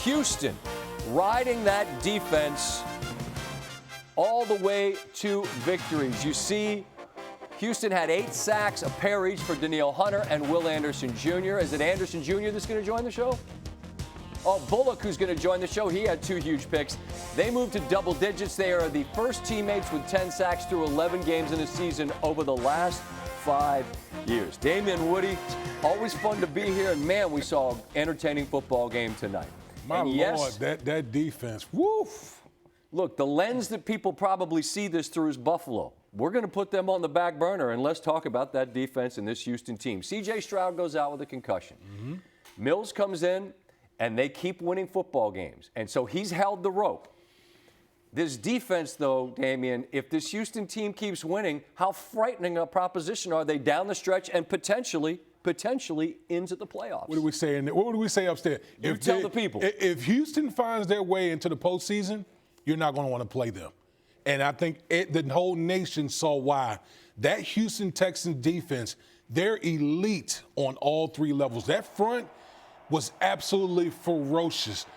Houston riding that defense all the way to victories. You see, Houston had 8 sacks, a pair each for Danielle Hunter and Will Anderson Jr. Is it Anderson Jr. that's going to join the show? Oh, Bullock, who's going to join the show. He had 2 huge picks. They moved to double digits. They are the first teammates with 10 sacks through 11 games in a season over the last 5 years. Damien, Woody, always fun to be here. And, man, we saw an entertaining football game tonight. My Lord, that defense, woof. Look, the lens that people probably see this through is Buffalo. We're going to put them on the back burner, and let's talk about that defense and this Houston team. C.J. Stroud goes out with a concussion. Mills comes in, and they keep winning football games. And so he's held the rope. This defense, though, Damien, if this Houston team keeps winning, how frightening a proposition are they down the stretch and potentially into the playoffs? What do we say? What would we say upstairs? Tell the people. If Houston finds their way into the postseason, you're not going to want to play them. And I think the whole nation saw why. That Houston Texans defense, they're elite on all 3 levels. That front was absolutely ferocious.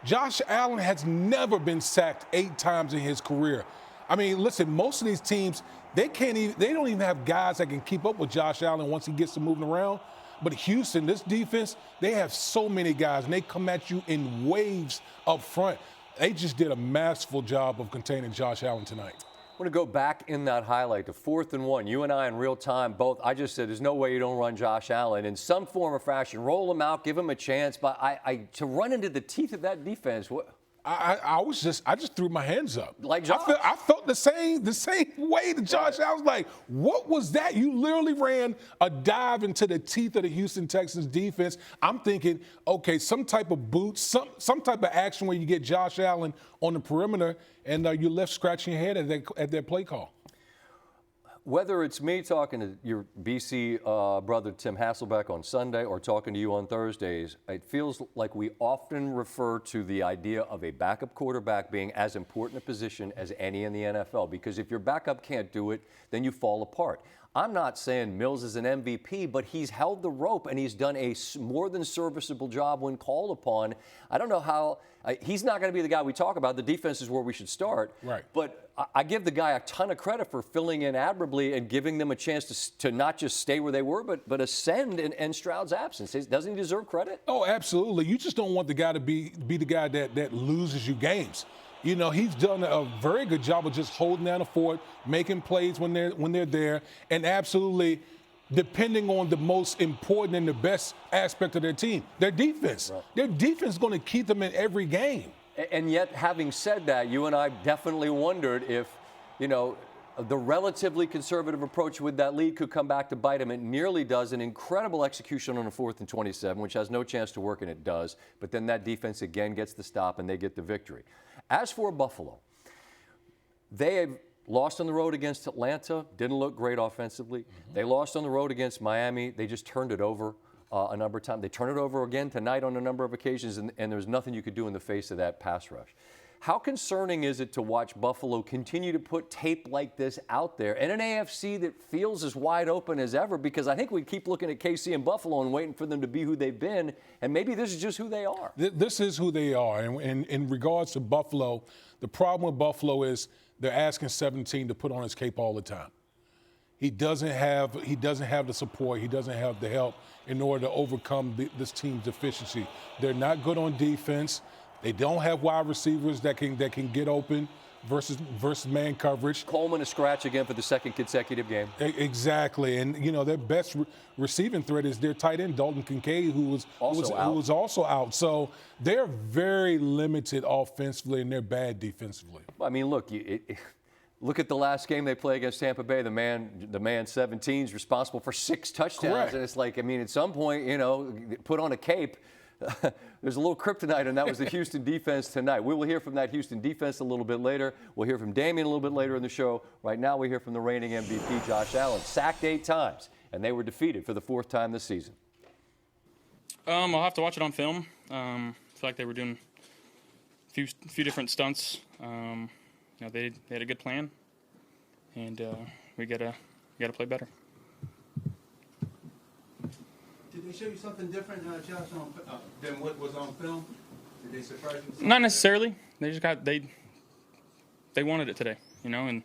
Josh Allen has never been sacked 8 times in his career. I mean, listen, most of these teams, they don't even have guys that can keep up with Josh Allen once he gets to moving around. But Houston, this defense, they have so many guys, and they come at you in waves up front. They just did a masterful job of containing Josh Allen tonight. I want to go back in that highlight to 4th and 1. You and I in real time both, I just said there's no way you don't run Josh Allen in some form or fashion. Roll him out, give him a chance. But to run into the teeth of that defense, I just threw my hands up. Like Josh. I felt the same way that Josh Allen was like, what was that? You literally ran a dive into the teeth of the Houston Texans defense. I'm thinking, okay, some type of boot, some type of action where you get Josh Allen on the perimeter and you're left scratching your head at that play call. Whether it's me talking to your BC brother Tim Hasselbeck on Sunday or talking to you on Thursdays, it feels like we often refer to the idea of a backup quarterback being as important a position as any in the NFL, because if your backup can't do it, then you fall apart. I'm not saying Mills is an MVP, but he's held the rope and he's done a more than serviceable job when called upon. I don't know how he's not going to be the guy we talk about. The defense is where we should start. Right. But I give the guy a ton of credit for filling in admirably and giving them a chance to not just stay where they were, but ascend in Stroud's absence. Doesn't he deserve credit? Oh, absolutely. You just don't want the guy to be the guy that loses you games. You know, he's done a very good job of just holding down the fort, making plays when they're there, and absolutely depending on the most important and the best aspect of their team, their defense. Right. Their defense is going to keep them in every game. And yet, having said that, you and I definitely wondered if, the relatively conservative approach with that lead could come back to bite him. It nearly does. An incredible execution on a 4th and 27, which has no chance to work, and it does. But then that defense again gets the stop, and they get the victory. As for Buffalo, they have lost on the road against Atlanta. Didn't look great offensively. They lost on the road against Miami. They just turned it over a number of times. They turned it over again tonight on a number of occasions, and there's nothing you could do in the face of that pass rush. How concerning is it to watch Buffalo continue to put tape like this out there in an AFC that feels as wide open as ever? Because I think we keep looking at KC and Buffalo and waiting for them to be who they've been, and maybe this is just who they are. This is who they are. And in regards to Buffalo, the problem with Buffalo is they're asking 17 to put on his cape all the time. He doesn't have the support. He doesn't have the help in order to overcome this team's deficiency. They're not good on defense. They don't have wide receivers that can get open versus man coverage. Coleman a scratch again for the 2nd consecutive game. Exactly, and their best receiving threat is their tight end Dalton Kincaid, who was also out. So they're very limited offensively, and they're bad defensively. I mean, look. Look at the last game they play against Tampa Bay. The man 17 is responsible for 6 touchdowns. Correct. And it's like, I mean, at some point, put on a cape. There's a little kryptonite, and that was the Houston defense tonight. We will hear from that Houston defense a little bit later. We'll hear from Damien a little bit later in the show. Right now, we hear from the reigning MVP, Josh Allen. Sacked 8 times, and they were defeated for the 4th time this season. I'll have to watch it on film. I feel like they were doing a few different stunts. They had a good plan, and we gotta play better. Did they show you something different, Josh, than what was on film? Did they surprise you? Not necessarily. They just got they wanted it today, you know, and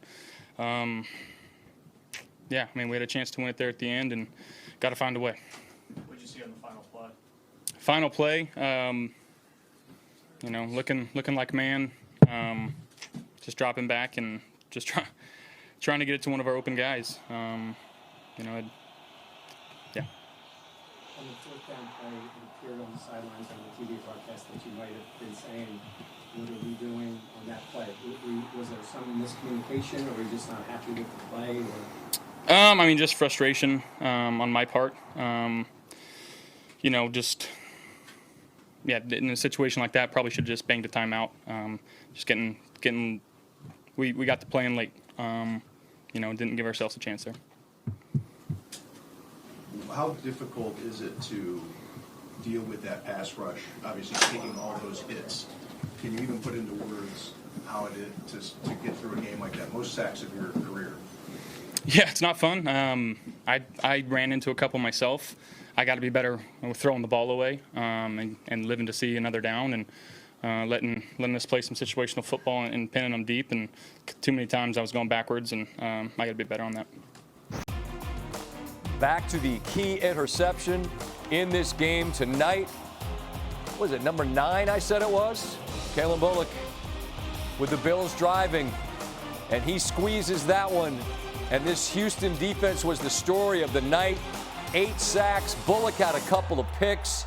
yeah, I mean, we had a chance to win it there at the end, and got to find a way. What did you see on the final play? Final play, you know, looking like man, just dropping back and just trying to get it to one of our open guys. You know, yeah. On the fourth down play, it appeared on the sidelines on the TV broadcast that you might have been saying, what are we doing on that play? Was there some miscommunication, or were you just not happy with the play? Or? I mean, just frustration on my part. You know, just yeah, in a situation like that, probably should have just banged a timeout. Just getting, we got the play in late. You know, didn't give ourselves a chance there. How difficult is it to deal with that pass rush? Obviously, taking all those hits. Can you even put into words how it is to get through a game like that? Most sacks of your career. Yeah, it's not fun. I ran into a couple myself. I got to be better with throwing the ball away and living to see another down and letting us play some situational football and pinning them deep. And too many times I was going backwards, and I got to be better on that. Back to the key interception in this game tonight. Was it number 9 I said it was? Calen Bullock with the Bills driving, and he squeezes that one. And this Houston defense was the story of the night. 8 sacks. Bullock had a couple of picks.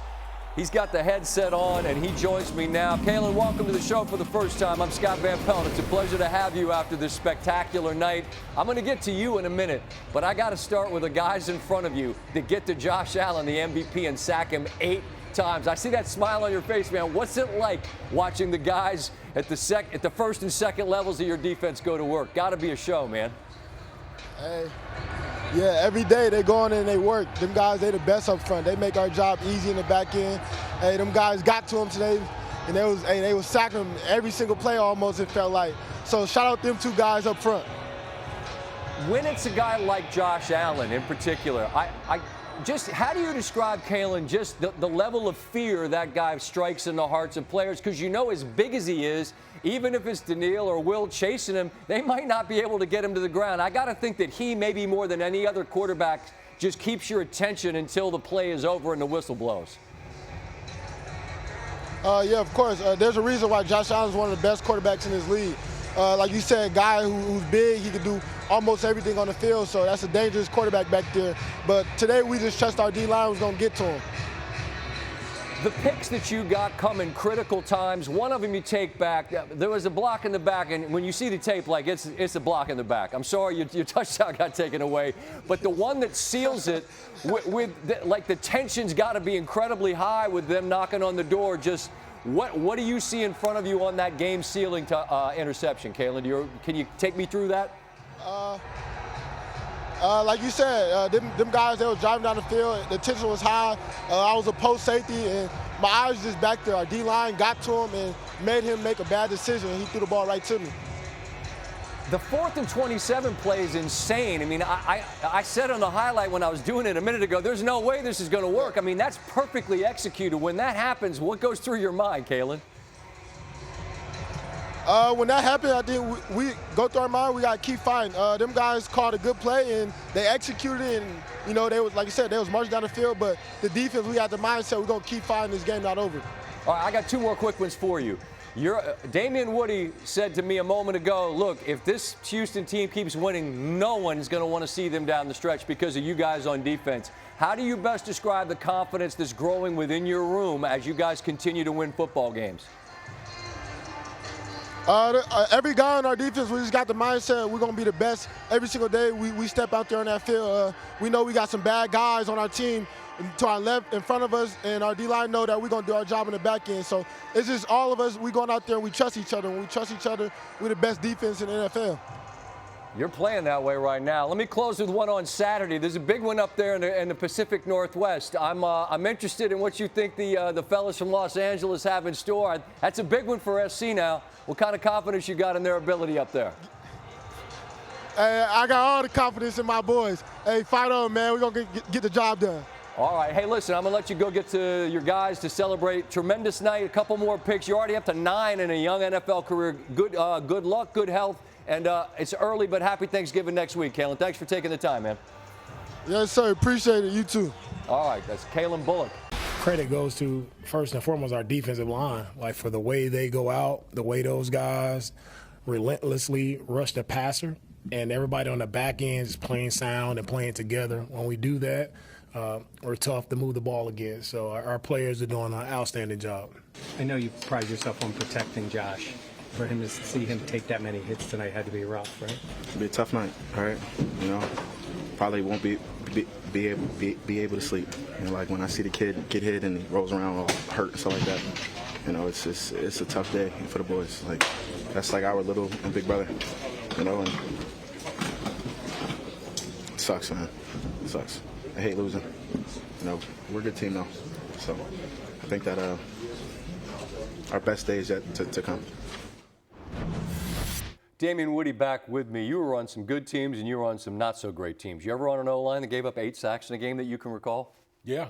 He's got the headset on, and he joins me now. Calen, welcome to the show for the first time. I'm Scott Van Pelt. It's a pleasure to have you after this spectacular night. I'm going to get to you in a minute, but I got to start with the guys in front of you that get to Josh Allen, the MVP, and sack him 8 times. I see that smile on your face, man. What's it like watching the guys at the first and second levels of your defense go to work? Got to be a show, man. Hey, yeah, every day they go in and they work. Them guys, they the best up front. They make our job easy in the back end. Hey, them guys got to them today, and they was sacking them every single play almost, it felt like. So shout out them 2 guys up front. When it's a guy like Josh Allen in particular, just how do you describe, Calen, just the level of fear that guy strikes in the hearts of players? Because you know, as big as he is, even if it's Daniil or Will chasing him, they might not be able to get him to the ground. I got to think that he, maybe more than any other quarterback, just keeps your attention until the play is over and the whistle blows. Yeah, of course. There's a reason why Josh Allen is one of the best quarterbacks in this league. Like you said, a guy who's big, he can do almost everything on the field, so that's a dangerous quarterback back there. But today we just trust our D-line was going to get to him. The picks that you got come in critical times. One of them you take back. There was a block in the back, and when you see the tape, like it's a block in the back. I'm sorry your touchdown got taken away, but the one that seals it, like the tension's got to be incredibly high with them knocking on the door. Just what do you see in front of you on that game-sealing interception, Calen? Can you take me through that? Like you said, them guys, they were driving down the field. The tension was high. I was a post safety, and my eyes was just back there. Our D-line got to him and made him make a bad decision, and he threw the ball right to me. The 4th and 27 play is insane. I mean, I said on the highlight when I was doing it a minute ago, there's no way this is going to work. I mean, that's perfectly executed. When that happens, what goes through your mind, Calen? When that happened, I think we go through our mind, we got to keep fighting. Them guys called a good play, and they executed it. And, you know, they was, like you said, they was marching down the field. But the defense, we got the mindset, we're going to keep fighting, this game not over. All right, I got 2 more quick ones for you. Damien Woody said to me a moment ago, look, if this Houston team keeps winning, no one's going to want to see them down the stretch because of you guys on defense. How do you best describe the confidence that's growing within your room as you guys continue to win football games? Every guy on our defense, we just got the mindset we're going to be the best every single day we step out there on that field. We know we got some bad guys on our team to our left in front of us, and our D-line know that we're going to do our job in the back end. So it's just all of us, we going out there and we trust each other. When we trust each other, we're the best defense in the NFL. You're playing that way right now. Let me close with one on Saturday. There's a big one up there in the Pacific Northwest. I'm interested in what you think the fellas from Los Angeles have in store. That's a big one for SC now. What kind of confidence you got in their ability up there? Hey, I got all the confidence in my boys. Hey, fight on, man. We're going to get the job done. All right. Hey, listen, I'm going to let you go get to your guys to celebrate. Tremendous night. A couple more picks. You're already up to 9 in a young NFL career. Good luck, good health. And it's early, but happy Thanksgiving next week, Calen. Thanks for taking the time, man. Yes, sir. Appreciate it. You too. All right. That's Calen Bullock. Credit goes to, first and foremost, our defensive line. Like, for the way they go out, the way those guys relentlessly rush the passer, and everybody on the back end is playing sound and playing together. When we do that, we're tough to move the ball again. So our players are doing an outstanding job. I know you pride yourself on protecting Josh. For him to see him take that many hits tonight had to be rough, right? It'll be a tough night, all right? You know, probably won't be able to sleep. You know, like when I see the kid get hit and he rolls around all hurt and stuff like that. You know, it's a tough day for the boys. Like, that's like our little and big brother. You know, and it sucks, man. It sucks. I hate losing. You know, we're a good team though. So I think that our best day is yet to come. Damien Woody back with me. You were on some good teams and you were on some not so great teams. You ever on an O-line that gave up 8 sacks in a game that you can recall? Yeah.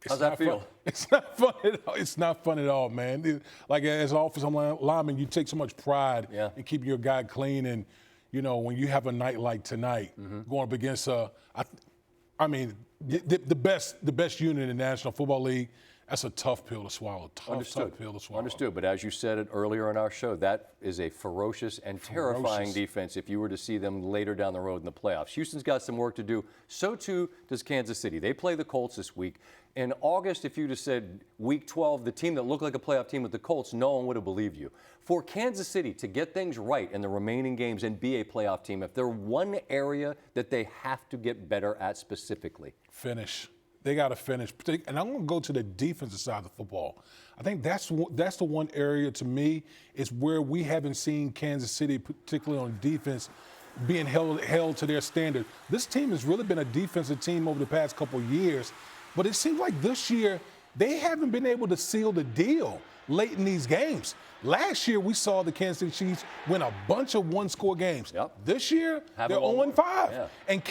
How's that feel? Fun. It's not fun at all. It's not fun at all, man. Like, as an offensive lineman, you take so much pride in keeping your guy clean. And, you know, when you have a night like tonight, going up against, the best unit in the National Football League, that's a tough pill to swallow. Tough pill to swallow. Understood. But as you said it earlier in our show, that is a ferocious and terrifying defense if you were to see them later down the road in the playoffs. Houston's got some work to do. So, too, does Kansas City. They play the Colts this week. In August, if you'd have said Week 12, the team that looked like a playoff team with the Colts, no one would have believed you. For Kansas City to get things right in the remaining games and be a playoff team, if there's one area that they have to get better at specifically. Finish. They got to finish. And I'm going to go to the defensive side of the football. I think that's the one area, to me, is where we haven't seen Kansas City, particularly on defense, being held to their standard. This team has really been a defensive team over the past couple of years, but it seems like this year they haven't been able to seal the deal late in these games. Last year, we saw the Kansas City Chiefs win a bunch of one-score games. Yep. This year, they're 0-5. Yeah. And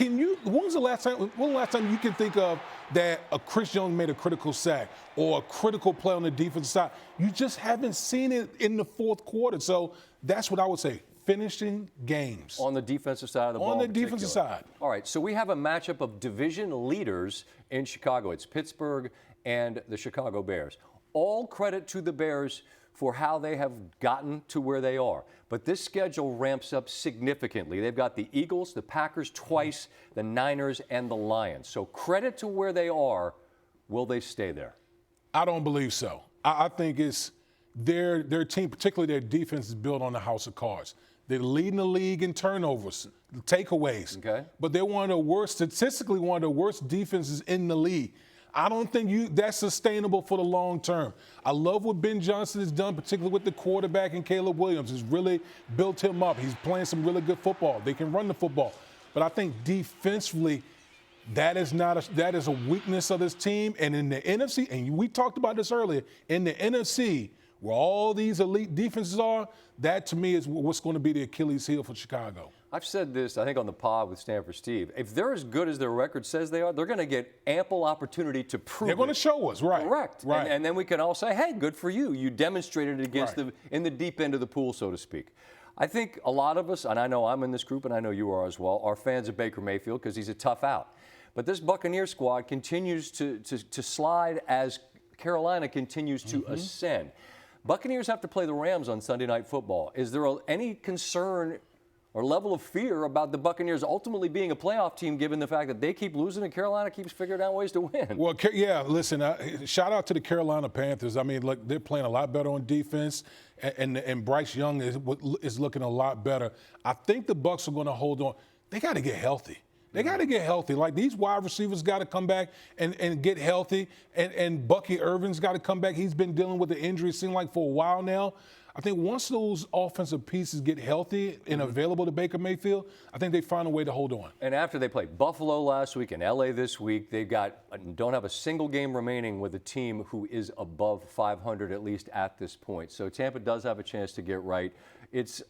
when was the last time you can think of that a Chris Jones made a critical sack or a critical play on the defensive side? You just haven't seen it in the fourth quarter. So that's what I would say. Finishing games. On the defensive side of the ball. On the defensive side. All right, so we have a matchup of division leaders in Chicago. It's Pittsburgh and the Chicago Bears. All credit to the Bears for how they have gotten to where they are. But this schedule ramps up significantly. They've got the Eagles, the Packers twice, the Niners, and the Lions. So credit to where they are. Will they stay there? I don't believe so. I think it's their team, particularly their defense, is built on the house of cards. They're leading the league in turnovers, takeaways. Okay. But they're statistically one of the worst defenses in the league. I don't think that's sustainable for the long term. I love what Ben Johnson has done, particularly with the quarterback and Caleb Williams. Has really built him up. He's playing some really good football. They can run the football. But I think defensively, that is a weakness of this team. And in the NFC, and we talked about this earlier, in the NFC, where all these elite defenses are, that to me is what's going to be the Achilles heel for Chicago. I've said this, I think, on the pod with Stanford Steve. If they're as good as their record says they are, they're going to get ample opportunity to prove They're going to show us, right? Correct. Right. And then we can all say, hey, good for you. You demonstrated it against in the deep end of the pool, so to speak. I think a lot of us, and I know I'm in this group, and I know you are as well, are fans of Baker Mayfield because he's a tough out. But this Buccaneer squad continues to slide as Carolina continues to ascend. Buccaneers have to play the Rams on Sunday Night Football. Is there any concern or level of fear about the Buccaneers ultimately being a playoff team, given the fact that they keep losing and Carolina keeps figuring out ways to win? Well, yeah, listen, shout out to the Carolina Panthers. I mean, look, they're playing a lot better on defense, and Bryce Young is looking a lot better. I think the Bucs are going to hold on. They got to get healthy. They got to get healthy. Like, these wide receivers got to come back and get healthy. And Bucky Irvin's got to come back. He's been dealing with the injury, it seems like, for a while now. I think once those offensive pieces get healthy and available to Baker Mayfield, I think they find a way to hold on. And after they played Buffalo last week and LA this week, they've don't have a single game remaining with a team who is above 500 at least at this point. So Tampa does have a chance to get right. It's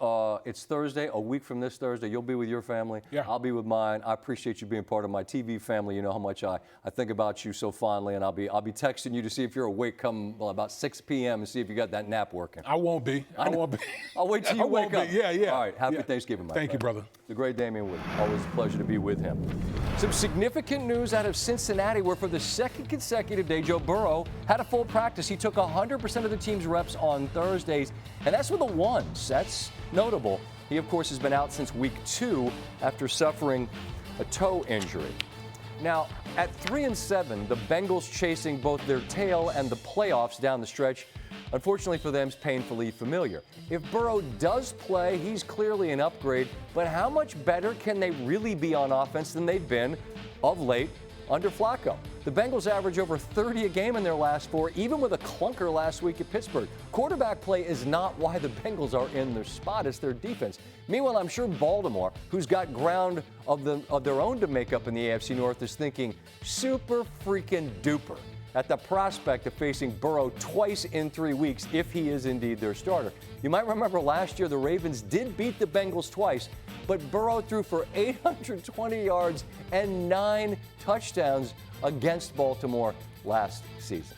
Thursday, a week from this Thursday. You'll be with your family. Yeah. I'll be with mine. I appreciate you being part of my TV family. You know how much I think about you so fondly, and I'll be texting you to see if you're awake come about 6 p.m. and see if you got that nap working. I won't be. I won't be. I'll wait till you wake up. Yeah, yeah. All right. Happy Yeah. Thanksgiving, my Thank you, friend. brother. The great Damien Wood. Always a pleasure to be with him. Some significant news out of Cincinnati, where for the second consecutive day, Joe Burrow had a full practice. He took 100% of the team's reps on Thursdays, and that's with the ones. That's notable. He, of course, has been out since week 2 after suffering a toe injury. Now, at 3-7, the Bengals chasing both their tail and the playoffs down the stretch, unfortunately for them, is painfully familiar. If Burrow does play, he's clearly an upgrade, but how much better can they really be on offense than they've been of late under Flacco? The Bengals average over 30 a game in their last 4, even with a clunker last week at Pittsburgh. Quarterback play is not why the Bengals are in their spot, it's their defense. Meanwhile, I'm sure Baltimore, who's got ground of their own to make up in the AFC North, is thinking super freaking duper at the prospect of facing Burrow twice in 3 weeks if he is indeed their starter. You might remember last year the Ravens did beat the Bengals twice, but Burrow threw for 820 yards and 9 touchdowns against Baltimore last season.